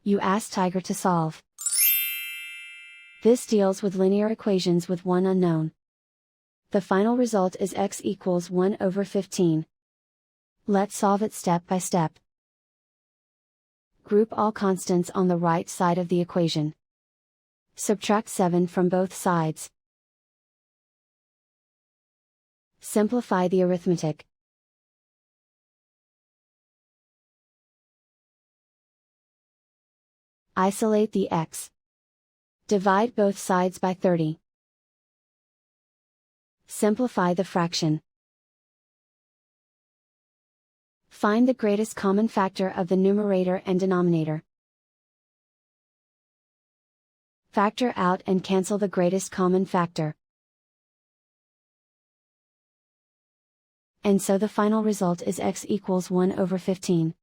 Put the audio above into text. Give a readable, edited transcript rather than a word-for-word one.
You ask Tiger to solve. This deals with linear equations with one unknown. The final result is x equals 1 over 15. Let's solve it step by step. Group all constants on the right side of the equation. Subtract 7 from both sides. Simplify the arithmetic. Isolate the x. Divide both sides by 30. Simplify the fraction. Find the greatest common factor of the numerator and denominator. Factor out and cancel the greatest common factor. And so the final result is x equals 1 over 15.